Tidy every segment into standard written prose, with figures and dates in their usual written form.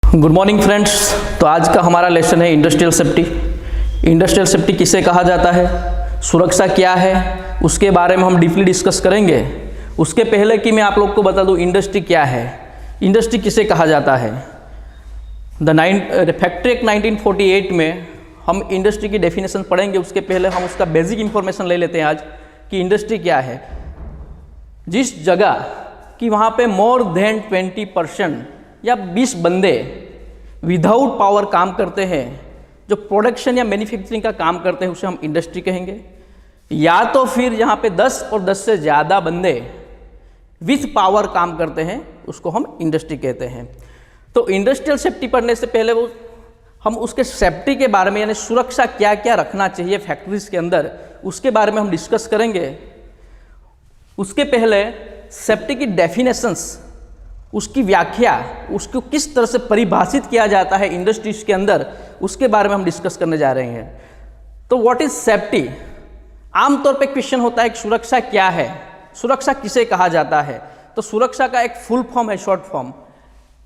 Good morning friends. तो आज का हमारा लेसन है इंडस्ट्रियल सेफ्टी। इंडस्ट्रियल सेफ्टी किसे कहा जाता है, सुरक्षा क्या है, उसके बारे में हम डीपली डिस्कस करेंगे। उसके पहले कि मैं आप लोग को बता दूं इंडस्ट्री क्या है, इंडस्ट्री किसे कहा जाता है। फैक्ट्री एक्ट 1948 में हम इंडस्ट्री की डेफिनेशन पढ़ेंगे। उसके पहले हम उसका बेसिक इंफॉर्मेशन ले लेते हैं आज कि इंडस्ट्री क्या है। जिस जगह कि वहाँ पे मोर देन 20% या 20 बंदे विदाउट पावर काम करते हैं, जो प्रोडक्शन या मैन्युफैक्चरिंग का काम करते हैं, उसे हम इंडस्ट्री कहेंगे। या तो फिर यहाँ पे 10 और 10 से ज़्यादा बंदे विथ पावर काम करते हैं, उसको हम इंडस्ट्री कहते हैं। तो इंडस्ट्रियल सेफ्टी पढ़ने से पहले हम उसके सेफ्टी के बारे में, यानी सुरक्षा क्या क्या रखना चाहिए फैक्ट्रीज के अंदर, उसके बारे में हम डिस्कस करेंगे। उसके पहले सेफ्टी की डेफिनेशंस, उसकी व्याख्या, उसको किस तरह से परिभाषित किया जाता है इंडस्ट्रीज के अंदर, उसके बारे में हम डिस्कस करने जा रहे हैं। तो व्हाट इज सेफ्टी? आमतौर पे क्वेश्चन होता है कि सुरक्षा क्या है, सुरक्षा किसे कहा जाता है। तो सुरक्षा का एक फुल फॉर्म है, शॉर्ट फॉर्म,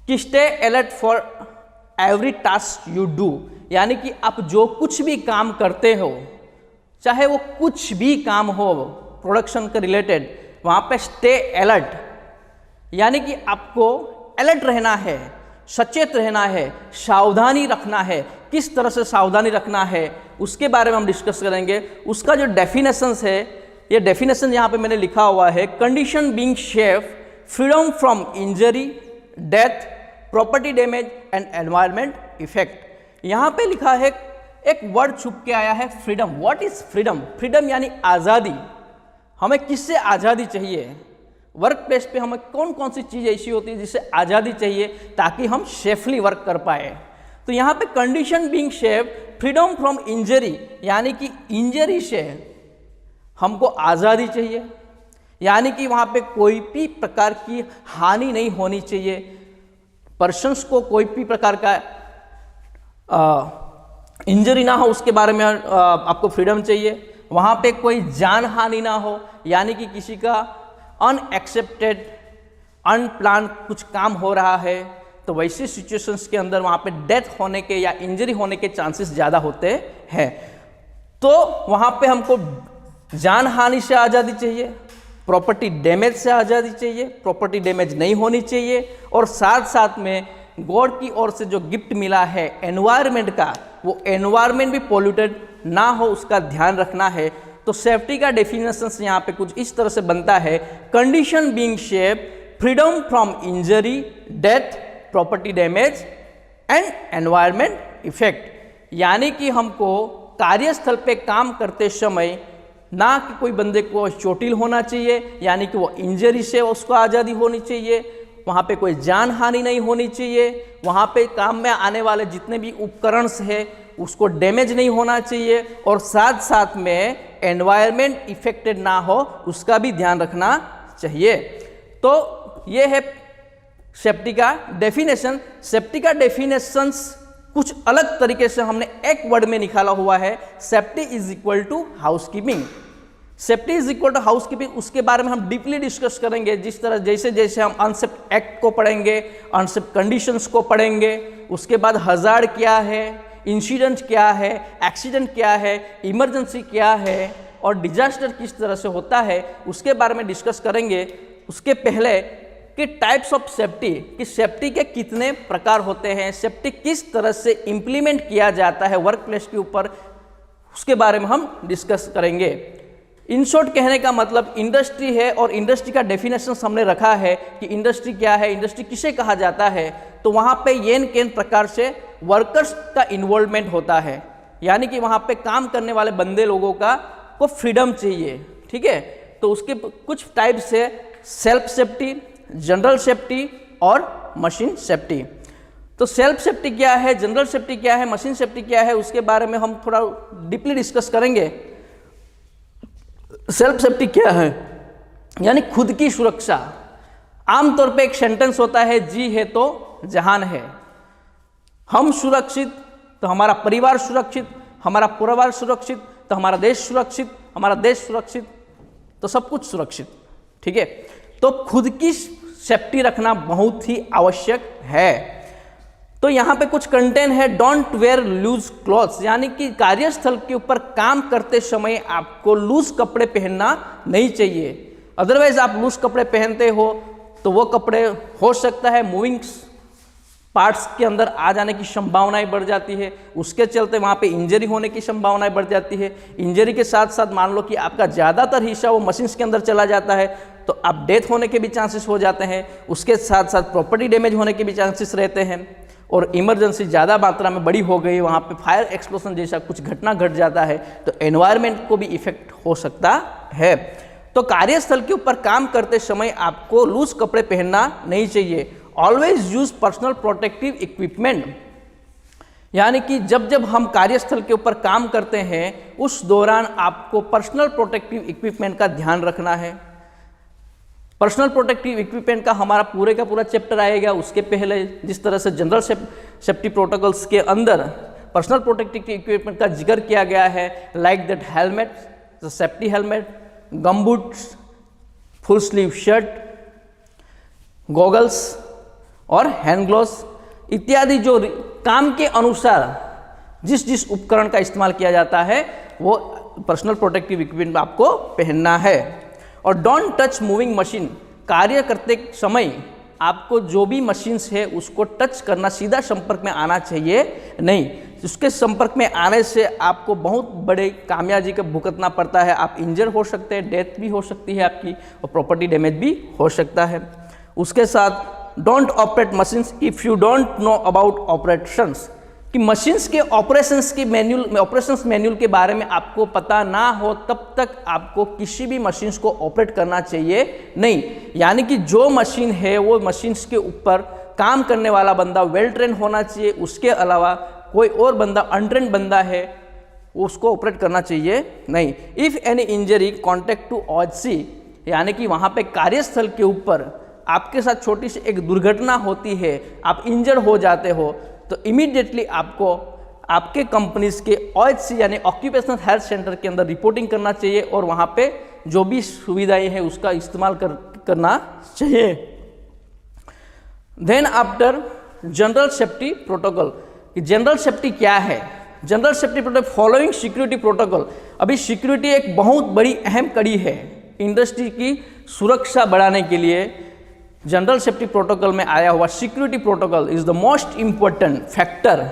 कि stay alert for every task you do, यानी कि आप जो कुछ भी काम करते हो, चाहे वो कुछ भी काम हो प्रोडक्शन के रिलेटेड, वहाँ पे स्टे अलर्ट, यानी कि आपको अलर्ट रहना है, सचेत रहना है, सावधानी रखना है। किस तरह से सावधानी रखना है उसके बारे में हम डिस्कस करेंगे। उसका जो डेफिनेशंस है, ये डेफिनेशन यहाँ पे मैंने लिखा हुआ है, condition being safe, freedom from injury, death, property damage and environment effect. यहाँ पे लिखा है, एक वर्ड छुप के आया है, freedom. What is freedom? Freedom यानी आज़ादी। हमें किससे आज़ादी चाहिए? वर्क प्लेस पे हमें कौन कौन सी चीज़ ऐसी होती है जिससे आज़ादी चाहिए ताकि हम सेफली वर्क कर पाए। तो यहाँ पे condition being safe, freedom from injury, यानी कि इंजरी से हमको आज़ादी चाहिए, यानी कि वहाँ पे कोई भी प्रकार की हानि नहीं होनी चाहिए, पर्सन्स को कोई भी प्रकार का इंजरी ना हो, उसके बारे में आपको फ्रीडम चाहिए। वहाँ पे कोई जान हानि ना हो, यानी कि किसी का अनएक्सेप्टेड अनप्लान कुछ काम हो रहा है तो वैसी सिचुएशंस के अंदर वहाँ पे डेथ होने के या इंजरी होने के चांसेस ज़्यादा होते हैं। तो वहाँ पे हमको जान हानि से आज़ादी चाहिए, प्रॉपर्टी डैमेज से आज़ादी चाहिए, प्रॉपर्टी डैमेज नहीं होनी चाहिए, और साथ साथ में गॉड की ओर से जो गिफ्ट मिला है एनवायरनमेंट का, वो एनवायरनमेंट भी पोल्यूटेड ना हो, उसका ध्यान रखना है। तो सेफ्टी का डेफिनेशन यहाँ पे कुछ इस तरह से बनता है, condition being safe, freedom from injury, death, property damage and environment effect. यानी कि हमको कार्यस्थल पे काम करते समय ना कि कोई बंदे को चोटिल होना चाहिए, यानी कि वो इंजरी से उसको आज़ादी होनी चाहिए, वहाँ पे कोई जान हानि नहीं होनी चाहिए, वहाँ पे काम में आने वाले जितने भी उपकरण है उसको डैमेज नहीं होना चाहिए, और साथ साथ में एनवायरनमेंट इफेक्टेड ना हो, उसका भी ध्यान रखना चाहिए। तो ये है सेफ्टी का डेफिनेशन। सेफ्टी का डेफिनेशंस कुछ अलग तरीके से हमने एक वर्ड में निकाला हुआ है, safety is equal to housekeeping. Safety is equal to housekeeping, उसके बारे में हम डीपली डिस्कस करेंगे। जिस तरह जैसे जैसे हम अनसेफ्ट एक्ट को पढ़ेंगे, अनसेफ्ट कंडीशंस को पढ़ेंगे, उसके बाद हजार्ड क्या है, इंसिडेंट क्या है, एक्सीडेंट क्या है, इमरजेंसी क्या है, और डिजास्टर किस तरह से होता है, उसके बारे में डिस्कस करेंगे। उसके पहले कि टाइप्स ऑफ सेफ्टी, कि सेफ्टी के कितने प्रकार होते हैं, सेफ्टी किस तरह से इम्प्लीमेंट किया जाता है वर्क प्लेस के ऊपर, उसके बारे में हम डिस्कस करेंगे। इन शॉर्ट कहने का मतलब इंडस्ट्री है, और इंडस्ट्री का डेफिनेशन हमने रखा है कि इंडस्ट्री क्या है, इंडस्ट्री किसे कहा जाता है। तो वहाँ पे येन केन प्रकार से वर्कर्स का इन्वॉल्वमेंट होता है, यानी कि वहाँ पे काम करने वाले बंदे लोगों को फ्रीडम चाहिए, ठीक है। तो उसके कुछ टाइप्स है, सेल्फ सेफ्टी, जनरल सेफ्टी और मशीन सेफ्टी। तो सेल्फ सेफ्टी क्या है, जनरल सेफ्टी क्या है, मशीन सेफ्टी क्या है, उसके बारे में हम थोड़ा डीपली डिस्कस करेंगे। सेल्फ सेफ्टी क्या है, यानी खुद की सुरक्षा। आमतौर पे एक सेंटेंस होता है, जी है तो जहान है। हम सुरक्षित तो हमारा परिवार सुरक्षित, हमारा परिवार सुरक्षित तो हमारा देश सुरक्षित, हमारा देश सुरक्षित तो सब कुछ सुरक्षित, ठीक है। तो खुद की सेफ्टी रखना बहुत ही आवश्यक है। तो यहाँ पे कुछ कंटेंट है, डोंट वेयर लूज क्लॉथ्स, यानी कि कार्यस्थल के ऊपर काम करते समय आपको लूज कपड़े पहनना नहीं चाहिए। अदरवाइज आप लूज कपड़े पहनते हो तो वो कपड़े हो सकता है मूविंग पार्ट्स के अंदर आ जाने की संभावनाएं बढ़ जाती है, उसके चलते वहाँ पे इंजरी होने की संभावनाएं बढ़ जाती है। इंजरी के साथ साथ मान लो कि आपका ज़्यादातर हिस्सा वो मशीन्स के अंदर चला जाता है तो आप डेथ होने के भी चांसेस हो जाते हैं, उसके साथ साथ प्रॉपर्टी डैमेज होने के भी चांसेस रहते हैं। और इमरजेंसी ज़्यादा मात्रा में बड़ी हो गई, वहाँ पे फायर एक्सप्लोजन जैसा कुछ घटना घट जाता है तो एनवायरनमेंट को भी इफेक्ट हो सकता है। तो कार्यस्थल के ऊपर काम करते समय आपको लूज कपड़े पहनना नहीं चाहिए। Always use personal protective equipment, यानी कि जब जब हम कार्यस्थल के ऊपर काम करते हैं उस दौरान आपको पर्सनल प्रोटेक्टिव इक्विपमेंट का ध्यान रखना है। पर्सनल प्रोटेक्टिव इक्विपमेंट का हमारा पूरे का पूरा चैप्टर आएगा। उसके पहले जिस तरह से जनरल सेफ्टी प्रोटोकॉल्स के अंदर पर्सनल प्रोटेक्टिव इक्विपमेंट का जिक्र किया गया है, like that helmet, safety helmet, gum boots, full sleeve shirt, goggles और हैंड ग्लोव्स इत्यादि जो काम के अनुसार जिस जिस उपकरण का इस्तेमाल किया जाता है वो पर्सनल प्रोटेक्टिव इक्विपमेंट आपको पहनना है। और डोंट टच मूविंग मशीन, कार्य करते समय आपको जो भी मशीन्स है उसको टच करना, सीधा संपर्क में आना चाहिए नहीं। उसके संपर्क में आने से आपको बहुत बड़े कामयाबी का भुगतना पड़ता है, आप इंजर हो सकते हैं, डेथ भी हो सकती है आपकी और प्रॉपर्टी डैमेज भी हो सकता है। उसके साथ don't operate machines if you don't know about operations, कि मशीन्स के ऑपरेशंस के ऑपरेशंस मैन्यूल के बारे में आपको पता ना हो तब तक आपको किसी भी मशीन्स को ऑपरेट करना चाहिए नहीं। यानी कि जो मशीन है वो मशीन्स के ऊपर काम करने वाला बंदा वेल ट्रेन होना चाहिए, उसके अलावा कोई और बंदा अनट्रेन बंदा है उसको ऑपरेट करना चाहिए नहीं। If any injury contact to OHC, यानी कि वहाँ पे कार्यस्थल के ऊपर आपके साथ छोटी सी एक दुर्घटना होती है, आप इंजर हो जाते हो तो इमीडिएटली आपको आपके कंपनीज के OHC यानी ऑक्यूपेशनल हेल्थ सेंटर के अंदर रिपोर्टिंग करना चाहिए और वहाँ पे जो भी सुविधाएं हैं उसका इस्तेमाल करना चाहिए। Then after general safety protocol, general safety क्या है? General safety protocol following security protocol. अभी सिक्योरिटी एक बहुत बड़ी अहम कड़ी है इंडस्ट्री की सुरक्षा बढ़ाने के लिए। जनरल सेफ्टी प्रोटोकॉल में आया हुआ security protocol is the most important factor.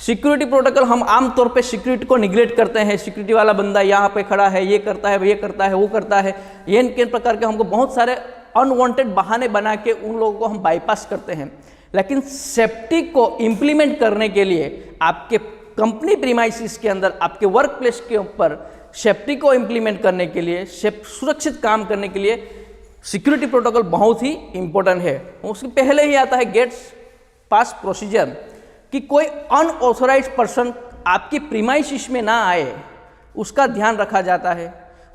Security protocol हम आमतौर पे सिक्योरिटी को निगलेक्ट करते हैं, सिक्योरिटी वाला बंदा यहाँ पे खड़ा है, ये करता है, ये करता है, वो करता है, ये इनके प्रकार के हमको बहुत सारे अनवांटेड बहाने बना के उन लोगों को हम बाईपास करते हैं। लेकिन सेफ्टी को इम्प्लीमेंट करने के लिए आपके कंपनी प्रीमाइसिस के अंदर, आपके वर्क प्लेस के ऊपर सेफ्टी को इम्प्लीमेंट करने के लिए, सुरक्षित काम करने के लिए सिक्योरिटी प्रोटोकॉल बहुत ही इंपॉर्टेंट है। उसके पहले ही आता है गेट्स पास प्रोसीजर, कि कोई अनऑथोराइज्ड पर्सन आपकी प्रीमाइसिस में ना आए उसका ध्यान रखा जाता है।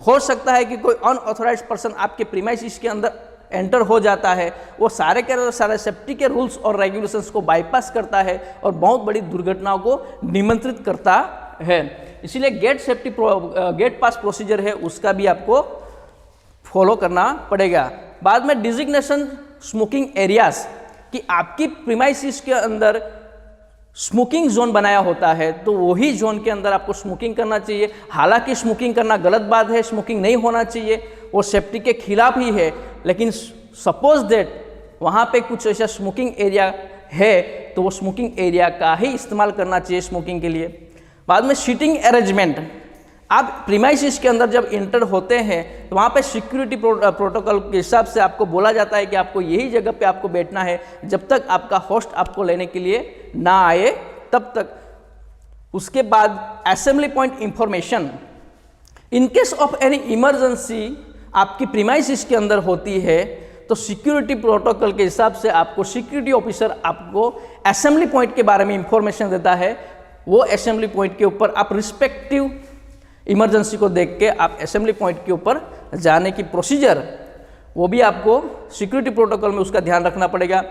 हो सकता है कि कोई अनऑथोराइज्ड पर्सन आपके प्रीमाइसिस के अंदर एंटर हो जाता है, वो सारे के सारे सेफ्टी के रूल्स और रेगुलेशंस को बाईपास करता है और बहुत बड़ी दुर्घटनाओं को निमंत्रित करता है। इसीलिए गेट पास प्रोसीजर है उसका भी आपको फॉलो करना पड़ेगा। बाद में डिजिग्नेशन स्मोकिंग एरियाज, कि आपकी प्रीमाइसिस के अंदर स्मोकिंग जोन बनाया होता है तो वही जोन के अंदर आपको स्मोकिंग करना चाहिए। हालांकि स्मोकिंग करना गलत बात है, स्मोकिंग नहीं होना चाहिए, वो सेफ्टी के खिलाफ ही है, लेकिन सपोज दैट वहाँ पे कुछ ऐसा स्मोकिंग एरिया है तो वो स्मोकिंग एरिया का ही इस्तेमाल करना चाहिए स्मोकिंग के लिए। बाद में सीटिंग अरेंजमेंट, आप प्रीमाइसिस के अंदर जब इंटर होते हैं तो वहाँ पे सिक्योरिटी प्रोटोकॉल के हिसाब से आपको बोला जाता है कि आपको यही जगह पे आपको बैठना है जब तक आपका होस्ट आपको लेने के लिए ना आए तब तक। उसके बाद assembly point information, in case of any emergency आपकी प्रीमाइसिस के अंदर होती है तो सिक्योरिटी प्रोटोकॉल के हिसाब से आपको सिक्योरिटी ऑफिसर आपको असेंबली पॉइंट के बारे में इंफॉर्मेशन देता है। वो असेंबली पॉइंट के ऊपर आप रिस्पेक्टिव इमरजेंसी को देख के आप असेंबली पॉइंट के ऊपर जाने की प्रोसीजर वो भी आपको सिक्योरिटी प्रोटोकॉल में उसका ध्यान रखना पड़ेगा।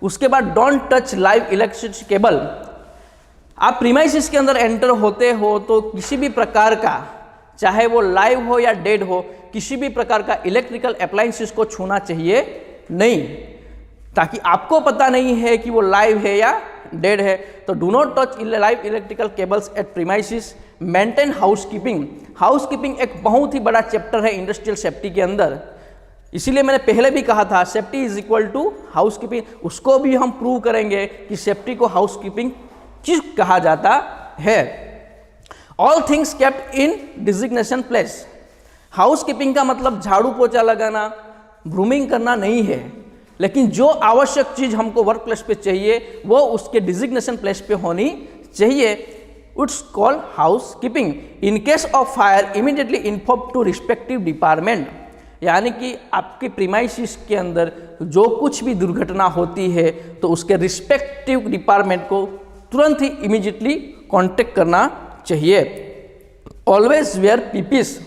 उसके बाद don't touch live electricity cable, आप प्रीमाइसिस के अंदर एंटर होते हो तो किसी भी प्रकार का, चाहे वो लाइव हो या डेड हो, किसी भी प्रकार का इलेक्ट्रिकल अप्लायंसेस को छूना चाहिए नहीं। ताकि आपको पता नहीं है कि वो लाइव है या डेड है। तो do not touch live electrical cables at premises, maintain housekeeping. Housekeeping एक बहुत ही बड़ा चैप्टर है इंडस्ट्रियल सेफ्टी के अंदर, इसीलिए मैंने पहले भी कहा था safety is equal to housekeeping. उसको भी हम प्रूव करेंगे कि सेफ्टी को हाउसकीपिंग किस कहा जाता है। All things kept in designation place. Housekeeping का मतलब झाड़ू पोछा लगाना, ग्रूमिंग करना नहीं है, लेकिन जो आवश्यक चीज हमको वर्क प्लेस पे चाहिए वो उसके डिजिग्नेशन प्लेस पे होनी चाहिए। It's called housekeeping. In case of fire immediately inform to respective department, यानी कि आपके प्रीमाइसिस के अंदर जो कुछ भी दुर्घटना होती है तो उसके रिस्पेक्टिव डिपार्टमेंट को तुरंत ही इमीडिएटली कांटेक्ट करना चाहिए। Always wear पीपीस।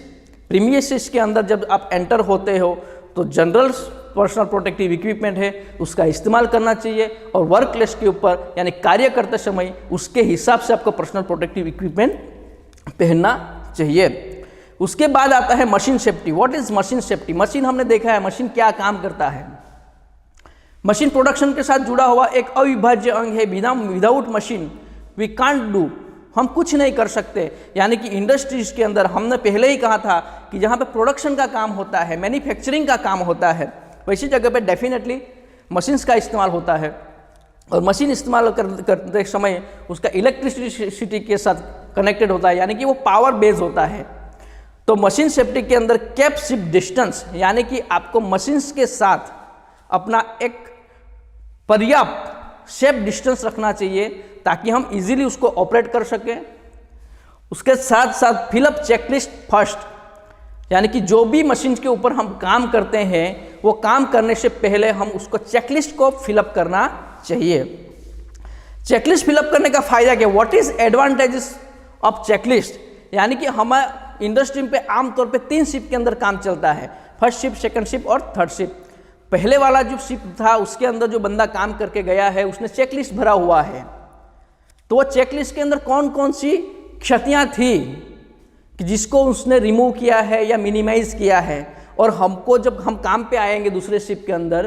प्रीमाइसिस के अंदर जब आप एंटर होते हो तो जनरल पर्सनल प्रोटेक्टिव इक्विपमेंट है उसका इस्तेमाल करना चाहिए, और वर्क प्लेस के ऊपर यानी कार्य करते समय उसके हिसाब से आपको पर्सनल प्रोटेक्टिव इक्विपमेंट पहनना चाहिए। उसके बाद आता है machine safety. What is machine safety? Machine हमने देखा है मशीन क्या काम करता है। मशीन प्रोडक्शन के साथ जुड़ा हुआ एक अविभाज्य अंग है। Without machine we can't do, हम कुछ नहीं कर सकते। यानी कि इंडस्ट्रीज के अंदर हमने पहले ही कहा था कि जहाँ पे प्रोडक्शन का काम होता है, मैन्युफैक्चरिंग का काम होता है, वैसी जगह पे डेफिनेटली मशीन्स का इस्तेमाल होता है। और मशीन इस्तेमाल करते समय उसका इलेक्ट्रिसिटी के साथ कनेक्टेड होता है, यानी कि वो पावर बेस होता है। तो मशीन सेफ्टी के अंदर केप शिप डिस्टेंस, यानी कि आपको मशीन्स के साथ अपना एक पर्याप्त सेफ डिस्टेंस रखना चाहिए ताकि हम इजीली उसको ऑपरेट कर सकें। उसके साथ साथ फिलअप चेकलिस्ट फर्स्ट, यानी कि जो भी मशीन के ऊपर हम काम करते हैं वो काम करने से पहले हम उसको चेकलिस्ट को फिलअप करना चाहिए। चेकलिस्ट फिलअप करने का फायदा क्या? What is advantages of checklist? यानी कि हमारे इंडस्ट्री पे आमतौर पे 3 शिफ्ट के अंदर काम चलता है, फर्स्ट शिफ्ट, सेकंड शिफ्ट और थर्ड शिफ्ट। पहले वाला जो शिफ्ट था उसके अंदर जो बंदा काम करके गया है उसने चेकलिस्ट भरा हुआ है, तो वो चेकलिस्ट के अंदर कौन कौन सी क्षतियां थी कि जिसको उसने रिमूव किया है या मिनिमाइज किया है, और हमको जब हम काम पे आएंगे दूसरे शिफ्ट के अंदर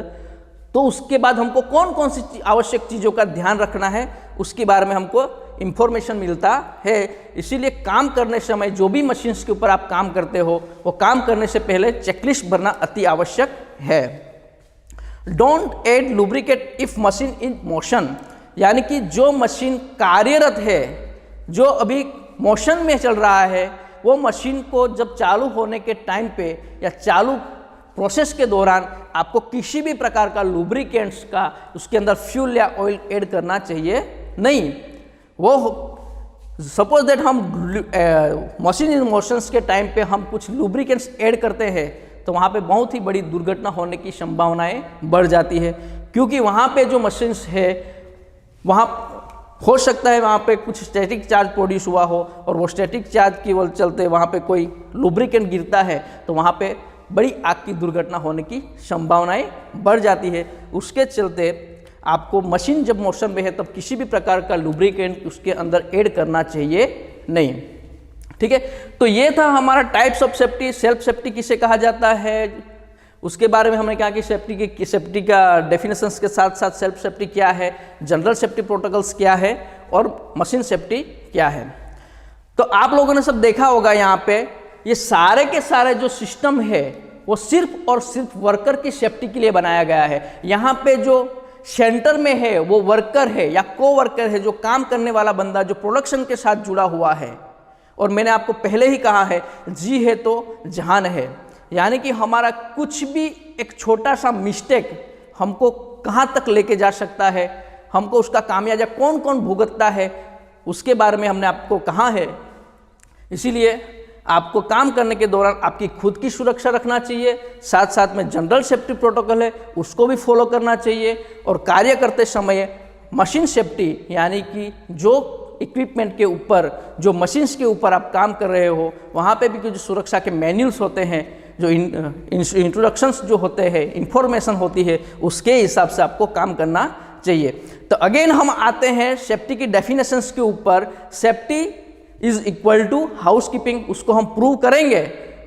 तो उसके बाद हमको कौन कौन सी आवश्यक चीज़ों का ध्यान रखना है उसके बारे में हमको इंफॉर्मेशन मिलता है। इसीलिए काम करने समय जो भी मशीन्स के ऊपर आप काम करते हो वो काम करने से पहले चेकलिस्ट भरना अति आवश्यक है। Don't add lubricate if machine in motion, यानी कि जो मशीन कार्यरत है, जो अभी मोशन में चल रहा है, वो मशीन को जब चालू होने के टाइम पे या चालू प्रोसेस के दौरान आपको किसी भी प्रकार का लुब्रिकेंट्स का उसके अंदर फ्यूल या ऑयल ऐड करना चाहिए नहीं। वो सपोज दैट हम मशीन इन मोशंस के टाइम पे हम कुछ लुब्रिकेंट्स ऐड करते हैं तो वहाँ पे बहुत ही बड़ी दुर्घटना होने की संभावनाएं बढ़ जाती है, क्योंकि वहाँ पे जो मशीन्स है वहाँ हो सकता है वहाँ पे कुछ स्टैटिक चार्ज प्रोड्यूस हुआ हो और वो स्टैटिक चार्ज की वजह चलते वहाँ पे कोई लुब्रिकेंट गिरता है तो वहाँ पे बड़ी आग की दुर्घटना होने की संभावनाएं बढ़ जाती है। उसके चलते आपको मशीन जब मोशन में है तब किसी भी प्रकार का लुब्रिकेंट उसके अंदर ऐड करना चाहिए नहीं। ठीक है, तो ये था हमारा types of safety. Self safety किसे कहा जाता है उसके बारे में हमने कहा कि सेफ्टी का डेफिनेशंस के साथ साथ सेल्फ सेफ्टी क्या है, जनरल सेफ्टी प्रोटोकॉल्स क्या है और मशीन सेफ्टी क्या है। तो आप लोगों ने सब देखा होगा यहाँ पे ये सारे के सारे जो सिस्टम है वो सिर्फ और सिर्फ वर्कर की सेफ्टी के लिए बनाया गया है। यहाँ पे जो सेंटर में है वो वर्कर है या को वर्कर है, जो काम करने वाला बंदा जो प्रोडक्शन के साथ जुड़ा हुआ है। और मैंने आपको पहले ही कहा है जी है तो जहान है, यानी कि हमारा कुछ भी एक छोटा सा मिस्टेक हमको कहाँ तक लेके जा सकता है, हमको उसका खामियाजा कौन कौन भुगतता है उसके बारे में हमने आपको कहा है। इसीलिए आपको काम करने के दौरान आपकी खुद की सुरक्षा रखना चाहिए, साथ साथ में जनरल सेफ्टी प्रोटोकॉल है उसको भी फॉलो करना चाहिए, और कार्य करते समय मशीन सेफ्टी यानी कि जो इक्विपमेंट के ऊपर जो मशीन्स के ऊपर आप काम कर रहे हो वहाँ पे भी कुछ सुरक्षा के मैन्यूल्स होते हैं, जो इंट्रोडक्शंस जो होते हैं, इंफॉर्मेशन होती है, उसके हिसाब से आपको काम करना चाहिए। तो अगेन हम आते हैं सेफ्टी की डेफिनेशंस के ऊपर। Safety is equal to housekeeping, उसको हम प्रूव करेंगे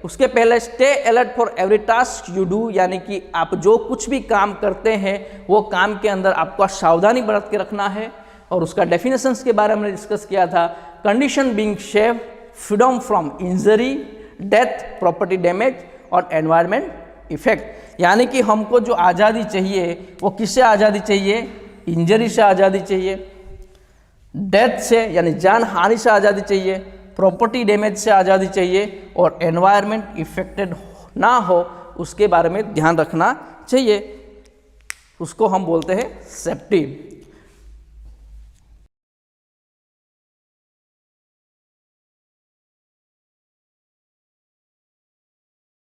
उसके पहले stay alert for every task you do, यानी कि आप जो कुछ भी काम करते हैं वो काम के अंदर आपको सावधानी बरत के रखना है। और उसका डेफिनेशंस के बारे में डिस्कस किया था, condition being safe, freedom from injury, death, property damage और एनवायरनमेंट इफेक्ट। यानी कि हमको जो आज़ादी चाहिए वो किससे आज़ादी चाहिए? इंजरी से आज़ादी चाहिए, डेथ से यानी जान हानि से आज़ादी चाहिए, प्रॉपर्टी डैमेज से आज़ादी चाहिए और एनवायरनमेंट इफेक्टेड ना हो उसके बारे में ध्यान रखना चाहिए। उसको हम बोलते हैं सेफ्टी।